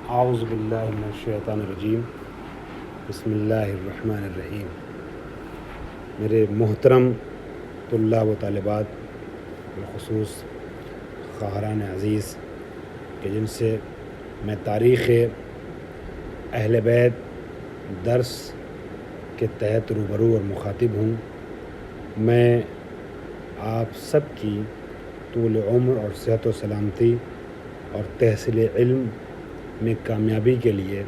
اعوذ باللہ من الشیطان الرجیم بسم اللہ الرحمن الرحیم۔ میرے محترم طلاب و طالبات، بالخصوص خواہران عزیز کہ جن سے میں تاریخ اہل بیت درس کے تحت روبرو اور مخاطب ہوں، میں آپ سب کی طول عمر اور صحت و سلامتی اور تحصیل علم میں کامیابی کے لیے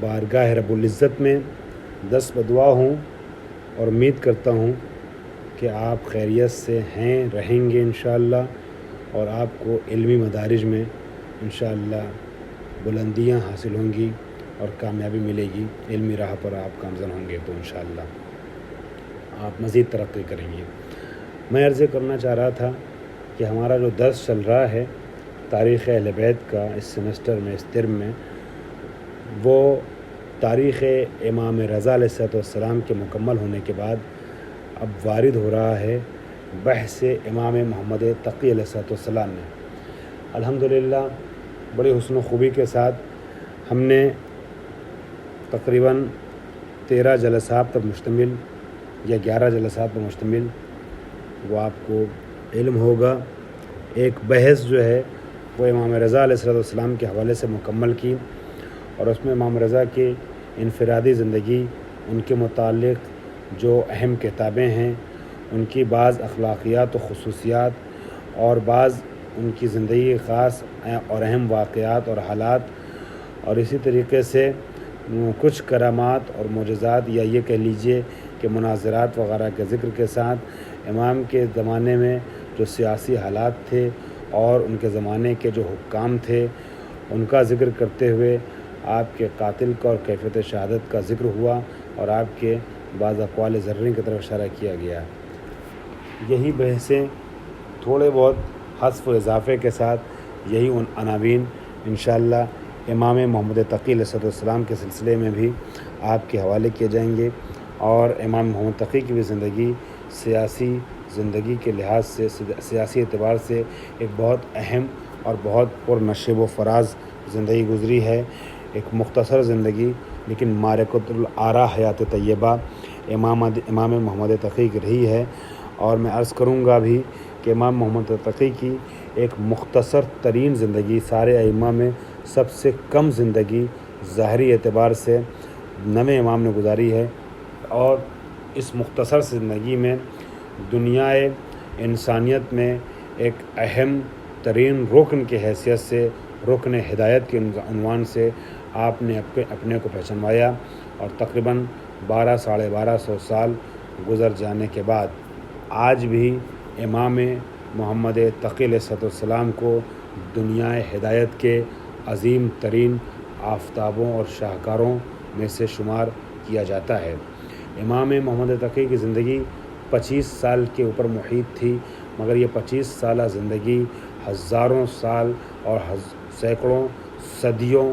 بارگاہ رب العزت میں دست بدعا ہوں اور امید کرتا ہوں کہ آپ خیریت سے ہیں، رہیں گے انشاءاللہ، اور آپ کو علمی مدارج میں انشاءاللہ بلندیاں حاصل ہوں گی اور کامیابی ملے گی، علمی راہ پر آپ گامزن ہوں گے تو انشاءاللہ آپ مزید ترقی کریں گے۔ میں عرض کرنا چاہ رہا تھا کہ ہمارا جو درس چل رہا ہے تاریخ اہل بیت کا اس سیمسٹر میں، اس ترم میں، وہ تاریخ امام رضا علیہ السلام کے مکمل ہونے کے بعد اب وارد ہو رہا ہے بحث امام محمد تقی علیہ السلام میں۔ الحمدللہ بڑی حسن و خوبی کے ساتھ ہم نے تقریباً 13 جلسات پر مشتمل یا 11 جلسات پر مشتمل، وہ آپ کو علم ہوگا، ایک بحث جو ہے وہ امام رضا علیہ السلام کے حوالے سے مکمل کی، اور اس میں امام رضا کی انفرادی زندگی، ان کے متعلق جو اہم کتابیں ہیں، ان کی بعض اخلاقیات و خصوصیات اور بعض ان کی زندگی خاص اور اہم واقعات اور حالات، اور اسی طریقے سے کچھ کرامات اور معجزات یا یہ کہہ لیجئے کہ مناظرات وغیرہ کے ذکر کے ساتھ امام کے زمانے میں جو سیاسی حالات تھے اور ان کے زمانے کے جو حکام تھے ان کا ذکر کرتے ہوئے آپ کے قاتل کا اور کیفیت شہادت کا ذکر ہوا، اور آپ کے بعض اقوال زرین کی طرف اشارہ کیا گیا۔ یہی بحثیں تھوڑے بہت حذف و اضافے کے ساتھ یہی ان عناوین انشاءاللہ امام محمد تقی علیہ السلام کے سلسلے میں بھی آپ کے حوالے کیے جائیں گے، اور امام محمد تقی کی بھی زندگی سیاسی زندگی کے لحاظ سے، سیاسی اعتبار سے ایک بہت اہم اور بہت پر نشیب و فراز زندگی گزری ہے، ایک مختصر زندگی لیکن معرکۃ الآراء حیات طیبہ امام محمد تقی کی رہی ہے۔ اور میں عرض کروں گا بھی کہ امام محمد تقی کی ایک مختصر ترین زندگی، سارے ائمہ میں سب سے کم زندگی ظاہری اعتبار سے نویں امام نے گزاری ہے، اور اس مختصر زندگی میں دنیائے انسانیت میں ایک اہم ترین رکن کی حیثیت سے، رکن ہدایت کے عنوان سے آپ نے اپنے کو پہچانوایا، اور تقریباً 1200 سال گزر جانے کے بعد آج بھی امام محمد تقی علیہ السلام کو دنیائے ہدایت کے عظیم ترین آفتابوں اور شاہکاروں میں سے شمار کیا جاتا ہے۔ امام محمد تقی کی زندگی 25 سال کے اوپر محیط تھی، مگر یہ 25 سالہ زندگی ہزاروں سال اور سینکڑوں صدیوں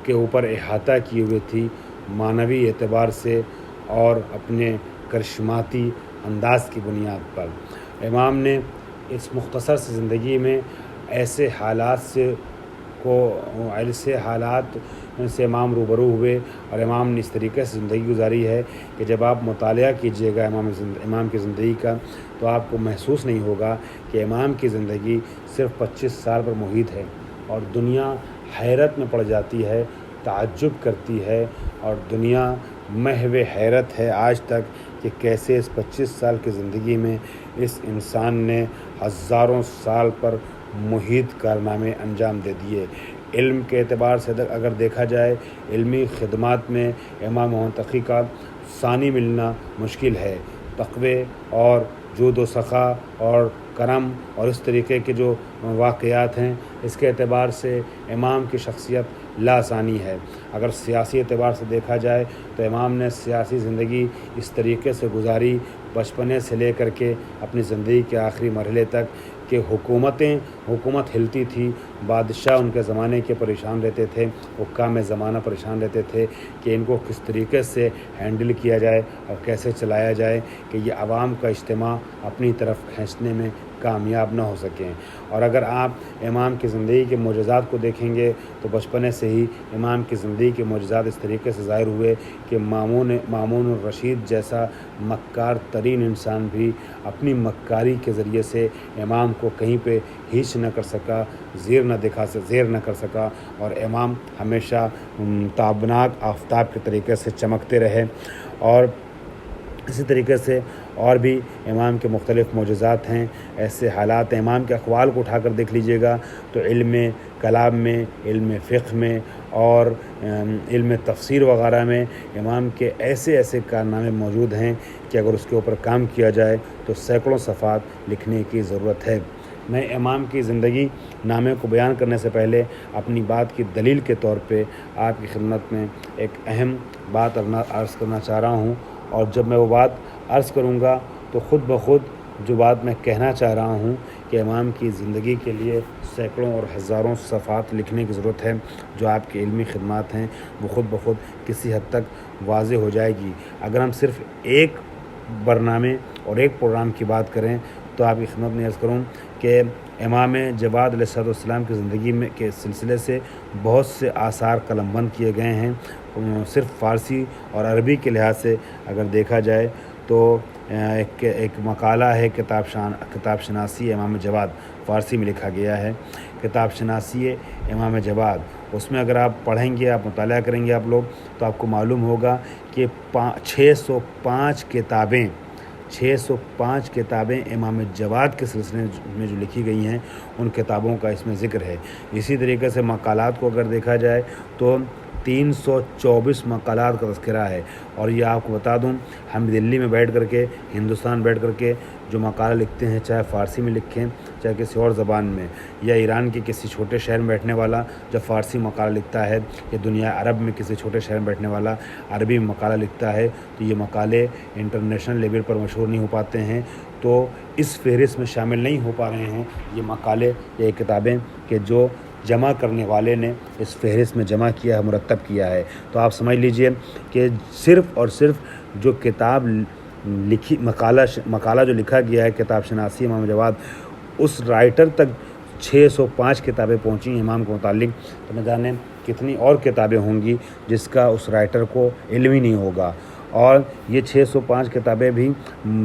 کے اوپر احاطہ کیے ہوئے تھی معنوی اعتبار سے اور اپنے کرشماتی انداز کی بنیاد پر۔ امام نے اس مختصر سی زندگی میں ایسے حالات سے امام روبرو ہوئے، اور امام نے اس طریقے سے زندگی گزاری ہے کہ جب آپ مطالعہ کیجئے گا امام کی زندگی کا تو آپ کو محسوس نہیں ہوگا کہ امام کی زندگی صرف 25 سال پر محیط ہے، اور دنیا حیرت میں پڑ جاتی ہے، تعجب کرتی ہے، اور دنیا محو حیرت ہے آج تک کہ کیسے اس 25 سال کی زندگی میں اس انسان نے ہزاروں سال پر محیط کارنامے انجام دے دیے۔ علم کے اعتبار سے اگر دیکھا جائے، علمی خدمات میں امام محمد تقی کا ثانی ملنا مشکل ہے۔ تقوی اور جود و سخا اور کرم اور اس طریقے کے جو واقعات ہیں، اس کے اعتبار سے امام کی شخصیت لاثانی ہے۔ اگر سیاسی اعتبار سے دیکھا جائے تو امام نے سیاسی زندگی اس طریقے سے گزاری، بچپنے سے لے کر کے اپنی زندگی کے آخری مرحلے تک، کہ حکومت ہلتی تھی، بادشاہ ان کے زمانے کے پریشان رہتے تھے، حکام زمانہ پریشان رہتے تھے کہ ان کو کس طریقے سے ہینڈل کیا جائے اور کیسے چلایا جائے کہ یہ عوام کا اجتماع اپنی طرف کھینچنے میں کامیاب نہ ہو سکیں۔ اور اگر آپ امام کی زندگی کے معجزات کو دیکھیں گے تو بچپنے سے ہی امام کی زندگی کے معجزات اس طریقے سے ظاہر ہوئے کہ مامون الرشید جیسا مکار ترین انسان بھی اپنی مکاری کے ذریعے سے امام کو کہیں پہ ہیچ نہ کر سکا، زیر نہ کر سکا، اور امام ہمیشہ تابناک آفتاب کے طریقے سے چمکتے رہے۔ اور اسی طریقے سے اور بھی امام کے مختلف معجزات ہیں، ایسے حالات ہیں۔ امام کے اقوال کو اٹھا کر دیکھ لیجیے گا تو علم کلام میں، علم فقہ میں اور علم تفسیر وغیرہ میں امام کے ایسے کارنامے موجود ہیں کہ اگر اس کے اوپر کام کیا جائے تو سینکڑوں صفحات لکھنے کی ضرورت ہے۔ میں امام کی زندگی نامے کو بیان کرنے سے پہلے اپنی بات کی دلیل کے طور پہ آپ کی خدمت میں ایک اہم بات عرض کرنا چاہ رہا ہوں، اور جب میں وہ بات عرض کروں گا تو خود بخود جو بات میں کہنا چاہ رہا ہوں کہ امام کی زندگی کے لیے سینکڑوں اور ہزاروں صفحات لکھنے کی ضرورت ہے، جو آپ کی علمی خدمات ہیں وہ خود بخود کسی حد تک واضح ہو جائے گی۔ اگر ہم صرف ایک برنامے اور ایک پروگرام کی بات کریں تو آپ کی خدمت میں عرض کروں کہ امام جواد علیہ السلام کی زندگی میں کے سلسلے سے بہت سے آثار قلم بند کیے گئے ہیں۔ صرف فارسی اور عربی کے لحاظ سے اگر دیکھا جائے تو ایک مقالہ ہے کتاب شناسی امام جواد، فارسی میں لکھا گیا ہے کتاب شناسی امام جواد۔ اس میں اگر آپ پڑھیں گے، آپ مطالعہ کریں گے آپ لوگ، تو آپ کو معلوم ہوگا کہ 605 کتابیں امام جواد کے سلسلے میں جو لکھی گئی ہیں ان کتابوں کا اس میں ذکر ہے۔ اسی طریقے سے مقالات کو اگر دیکھا جائے تو 324 مقالات کا تذکرہ ہے۔ اور یہ آپ کو بتا دوں، ہم دلی میں بیٹھ کر کے، ہندوستان بیٹھ کر کے جو مقالہ لکھتے ہیں، چاہے فارسی میں لکھیں چاہے کسی اور زبان میں، یا ایران کے کسی چھوٹے شہر میں بیٹھنے والا جب فارسی مقالہ لکھتا ہے، یا دنیا عرب میں کسی چھوٹے شہر میں بیٹھنے والا عربی میں مقالہ لکھتا ہے، تو یہ مقالے انٹرنیشنل لیول پر مشہور نہیں ہو پاتے ہیں، تو اس فہرست میں شامل نہیں ہو پا رہے ہیں یہ مقالے یا یہ کتابیں کہ جو جمع کرنے والے نے اس فہرست میں جمع کیا ہے، مرتب کیا ہے۔ تو آپ سمجھ لیجئے کہ صرف اور صرف جو کتاب لکھی مقالہ جو لکھا گیا ہے کتاب شناسی امام جواد، اس رائٹر تک 605 کتابیں پہنچی ہیں امام کے متعلق، تو نہ جانے کتنی اور کتابیں ہوں گی جس کا اس رائٹر کو علم ہی نہیں ہوگا۔ اور یہ 605 کتابیں بھی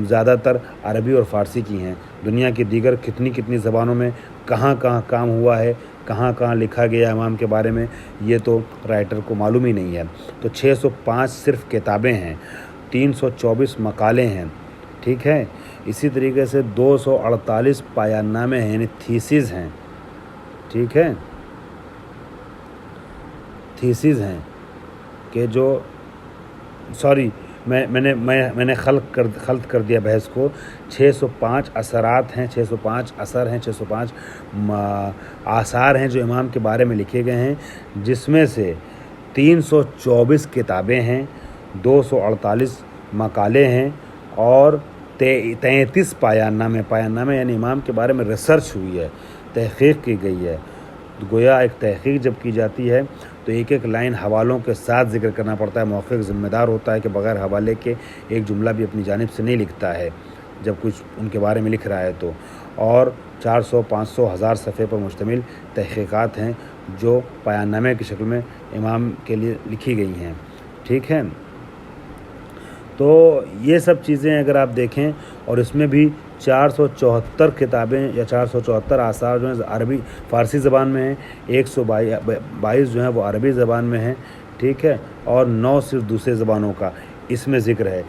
زیادہ تر عربی اور فارسی کی ہیں۔ دنیا کی دیگر کتنی زبانوں میں کہاں کام ہوا ہے، کہاں لکھا گیا امام کے بارے میں، یہ تو رائٹر کو معلوم ہی نہیں ہے۔ تو 605 صرف کتابیں ہیں، 324 مقالے ہیں، ٹھیک ہے۔ اسی طریقے سے 248 پایان نامے ہیں، یعنی تھیسز ہیں، ٹھیک ہے، تھیسز ہیں کہ جو میں نے خلط کر دیا بحث کو۔ 605 اثرات ہیں، 605 اثر ہیں، 605 آثار ہیں جو امام کے بارے میں لکھے گئے ہیں، جس میں سے 324 کتابیں ہیں، 248 مقالے ہیں اور 33 پایان نامے یعنی امام کے بارے میں ریسرچ ہوئی ہے، تحقیق کی گئی ہے۔ گویا ایک تحقیق جب کی جاتی ہے تو ایک لائن حوالوں کے ساتھ ذکر کرنا پڑتا ہے۔ محقق ذمہ دار ہوتا ہے کہ بغیر حوالے کے ایک جملہ بھی اپنی جانب سے نہیں لکھتا ہے جب کچھ ان کے بارے میں لکھ رہا ہے تو۔ اور 400 500 1000 صفحے پر مشتمل تحقیقات ہیں جو پایان نامے کی شکل میں امام کے لیے لکھی گئی ہیں، ٹھیک ہے۔ تو یہ سب چیزیں اگر آپ دیکھیں، اور اس میں بھی 474 کتابیں یا 474 آثار جو ہیں عربی فارسی زبان میں ہیں، 122 جو ہیں وہ عربی زبان میں ہیں، ٹھیک ہے، اور 9 صرف دوسرے زبانوں کا اس میں ذکر ہے۔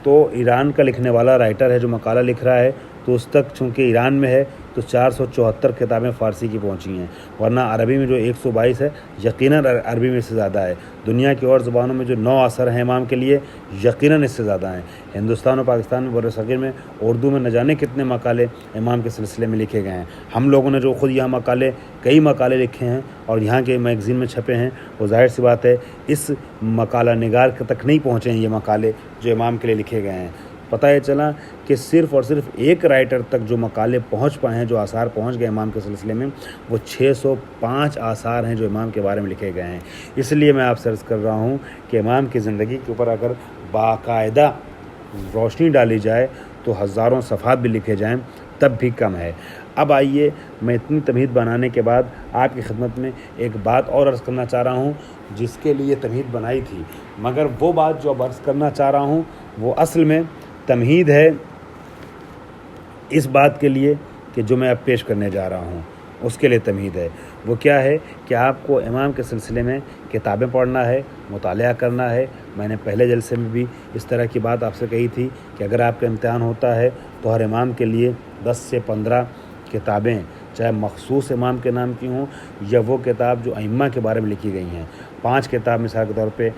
تو ایران کا لکھنے والا رائٹر ہے جو مقالہ لکھ رہا ہے، تو اس تک چونکہ ایران میں ہے تو 474 کتابیں فارسی کی پہنچی ہیں، ورنہ عربی میں جو 122 ہے یقیناً عربی میں سے زیادہ ہے۔ دنیا کی اور زبانوں میں جو 9 اثر ہیں امام کے لیے یقیناً اس سے زیادہ ہیں۔ ہندوستان اور پاکستان میں برصغیر میں اردو میں نہ جانے کتنے مقالے امام کے سلسلے میں لکھے گئے ہیں۔ ہم لوگوں نے جو خود یہاں کئی مقالے لکھے ہیں اور یہاں کے میگزین میں چھپے ہیں، وہ ظاہر سی بات ہے اس مقالہ نگار تک نہیں پہنچے ہیں یہ مقالے جو امام کے لیے لکھے گئے ہیں۔ پتہ یہ چلا کہ صرف اور صرف ایک رائٹر تک جو مقالے پہنچ پائے ہیں، جو آثار پہنچ گئے امام کے سلسلے میں، وہ 605 آثار ہیں جو امام کے بارے میں لکھے گئے ہیں۔ اس لیے میں آپ سے عرض کر رہا ہوں کہ امام کی زندگی کے اوپر اگر باقاعدہ روشنی ڈالی جائے تو ہزاروں صفحات بھی لکھے جائیں تب بھی کم ہے۔ اب آئیے میں اتنی تمہید بنانے کے بعد آپ کی خدمت میں ایک بات اور عرض کرنا چاہ رہا ہوں جس کے لیے تمہید بنائی تھی، مگر وہ بات جو اب عرض کرنا چاہ رہا ہوں وہ اصل میں تمہید ہے اس بات کے لیے کہ جو میں اب پیش کرنے جا رہا ہوں اس کے لیے تمہید ہے۔ وہ کیا ہے کہ آپ کو امام کے سلسلے میں کتابیں پڑھنا ہے، مطالعہ کرنا ہے۔ میں نے پہلے جلسے میں بھی اس طرح کی بات آپ سے کہی تھی کہ اگر آپ کا امتحان ہوتا ہے تو ہر امام کے لیے 10 سے 15 کتابیں، چاہے مخصوص امام کے نام کی ہوں یا وہ کتاب جو ائمہ کے بارے میں لکھی گئی ہیں۔ 5 کتاب مثال کے طور پہ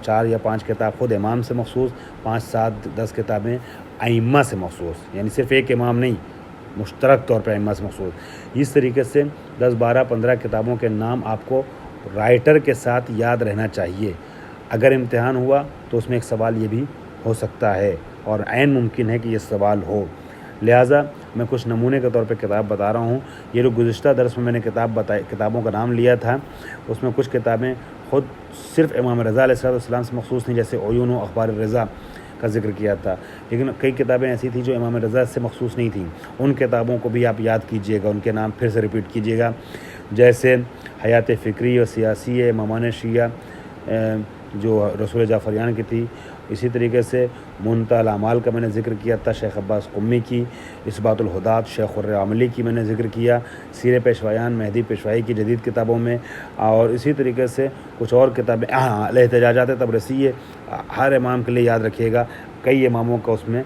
4 یا 5 کتاب خود امام سے مخصوص، 5 7 10 کتابیں ائمہ سے مخصوص، یعنی صرف ایک امام نہیں، مشترک طور پہ ائمہ سے مخصوص۔ اس طریقے سے 10 12 15 کتابوں کے نام آپ کو رائٹر کے ساتھ یاد رہنا چاہیے۔ اگر امتحان ہوا تو اس میں ایک سوال یہ بھی ہو سکتا ہے اور عین ممکن ہے کہ یہ سوال ہو، لہٰذا میں کچھ نمونے کے طور پہ کتاب بتا رہا ہوں۔ یہ جو گزشتہ درس میں نے کتابوں کا نام لیا تھا اس میں کچھ کتابیں خود صرف امام رضا علیہ السلام سے مخصوص تھیں، جیسے عیون و اخبار رضا کا ذکر کیا تھا، لیکن کئی کتابیں ایسی تھیں جو امام رضا سے مخصوص نہیں تھیں۔ ان کتابوں کو بھی آپ یاد کیجئے گا، ان کے نام پھر سے ریپیٹ کیجئے گا، جیسے حیات فکری و سیاسی ہے امامان شیعہ جو رسول جعفریان کی تھی۔ اسی طریقے سے منتہی الاعمال کا میں نے ذکر کیا تھا شیخ عباس قمی کی، اثبات الہدات شیخ العاملی کی میں نے ذکر کیا، سیر پیشوایان مہدی پیشوائی کی جدید کتابوں میں، اور اسی طریقے سے کچھ اور کتابیں الاحتجاجات تبرسی، ہر امام کے لیے یاد رکھیے گا، کئی اماموں کا اس میں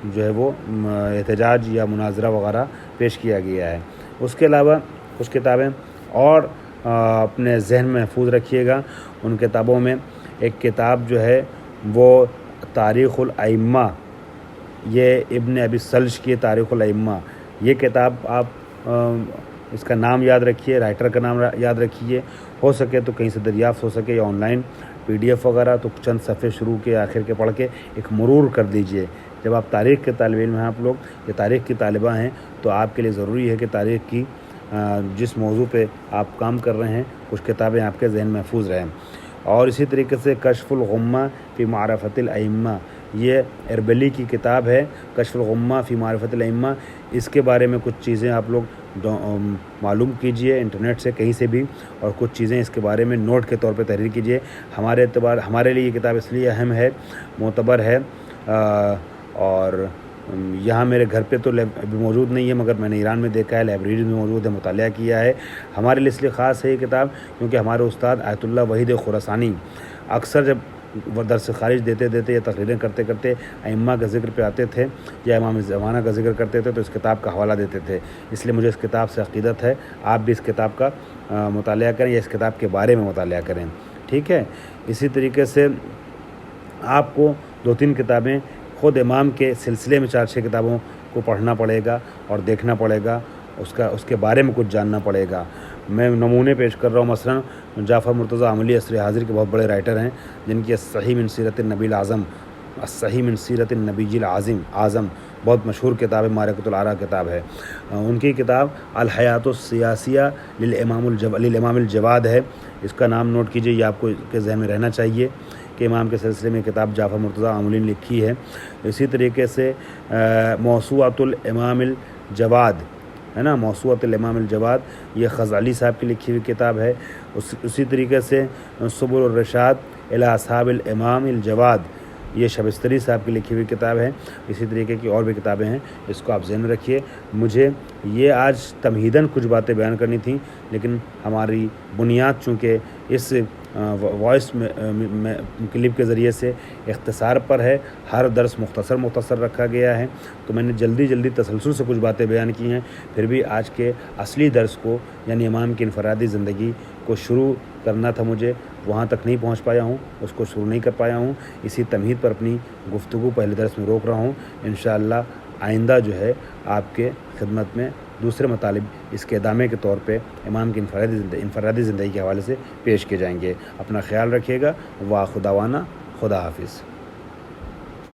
جو ہے وہ احتجاج یا مناظرہ وغیرہ پیش کیا گیا ہے۔ اس کے علاوہ کچھ کتابیں اور اپنے ذہن میں محفوظ رکھیے گا۔ ان کتابوں میں ایک کتاب جو ہے وہ تاریخ الائمہ، یہ ابن ابی سلج کی تاریخ الائمہ، یہ کتاب آپ اس کا نام یاد رکھیے، رائٹر کا نام یاد رکھیے، ہو سکے تو کہیں سے دریافت ہو سکے یا آن لائن PDF وغیرہ، تو چند صفحے شروع کے آخر کے پڑھ کے ایک مرور کر دیجئے۔ جب آپ تاریخ کے طالب علم ہیں، آپ لوگ یہ تاریخ کی طالبہ ہیں، تو آپ کے لیے ضروری ہے کہ تاریخ کی جس موضوع پہ آپ کام کر رہے ہیں کچھ کتابیں آپ کے ذہن محفوظ رہیں۔ اور اسی طریقے سے کشف الغمہ فی معرفت الائمہ، یہ اربلی کی کتاب ہے، کشف الغمہ فی معرفت الائمہ۔ اس کے بارے میں کچھ چیزیں آپ لوگ معلوم کیجئے انٹرنیٹ سے کہیں سے بھی، اور کچھ چیزیں اس کے بارے میں نوٹ کے طور پہ تحریر کیجئے۔ ہمارے لیے یہ کتاب اس لیے اہم ہے، معتبر ہے، اور یہاں میرے گھر پہ تو ابھی موجود نہیں ہے، مگر میں نے ایران میں دیکھا ہے، لائبریری میں موجود ہے، مطالعہ کیا ہے۔ ہمارے لیے اس لیے خاص ہے یہ کتاب کیونکہ ہمارے استاد آیت اللہ وحید خراسانی اکثر جب وہ درس خارج دیتے یا تقریریں کرتے کرتے ائمہ کا ذکر پہ آتے تھے یا امام زمانہ کا ذکر کرتے تھے تو اس کتاب کا حوالہ دیتے تھے، اس لیے مجھے اس کتاب سے عقیدت ہے۔ آپ بھی اس کتاب کا مطالعہ کریں یا اس کتاب کے بارے میں مطالعہ کریں، ٹھیک ہے۔ اسی طریقے سے آپ کو 2-3 کتابیں خود امام کے سلسلے میں 4-6 کتابوں کو پڑھنا پڑے گا اور دیکھنا پڑے گا، اس کے بارے میں کچھ جاننا پڑے گا۔ میں نمونے پیش کر رہا ہوں، مثلا جعفر مرتضی عاملی عصر حاضر کے بہت بڑے رائٹر ہیں جن کی الصحیح من سیرت النبی الاعظم، الصحیح من سیرت النبی اعظم بہت مشہور کتاب ہے، معرکۃ الآراء کتاب ہے۔ ان کی کتاب الحیات السیاسیہ للامام الجواد ہے، اس کا نام نوٹ کیجئے، یہ آپ کو کے ذہن میں رہنا چاہیے کہ امام کے سلسلے میں کتاب جعفر مرتضی عاملی نے لکھی ہے۔ اسی طریقے سے موسوعۃ الامام الجواد ہے نا، موسوعۃ الامام الجواد، یہ غزالی صاحب کی لکھی ہوئی کتاب ہے۔ اسی طریقے سے سبل الرشاد الی اصحاب الامام الجواد، یہ شبستری صاحب کی لکھی ہوئی کتاب ہے۔ اسی طریقے کی اور بھی کتابیں ہیں، اس کو آپ ذہن میں رکھیے۔ مجھے یہ آج تمہیداً کچھ باتیں بیان کرنی تھیں، لیکن ہماری بنیاد چونکہ اس وائس کلپ کے ذریعے سے اختصار پر ہے، ہر درس مختصر رکھا گیا ہے، تو میں نے جلدی تسلسل سے کچھ باتیں بیان کی ہیں۔ پھر بھی آج کے اصلی درس کو یعنی امام کی انفرادی زندگی کو شروع کرنا تھا مجھے، وہاں تک نہیں پہنچ پایا ہوں، اس کو شروع نہیں کر پایا ہوں، اسی تمہید پر اپنی گفتگو پہلے درس میں روک رہا ہوں۔ انشاءاللہ آئندہ جو ہے آپ کے خدمت میں دوسرے مطالب اس کے ادامے کے طور پہ امام کی انفرادی زندگی کے حوالے سے پیش کیے جائیں گے۔ اپنا خیال رکھیے گا، وآخر دعوانا خدا حافظ۔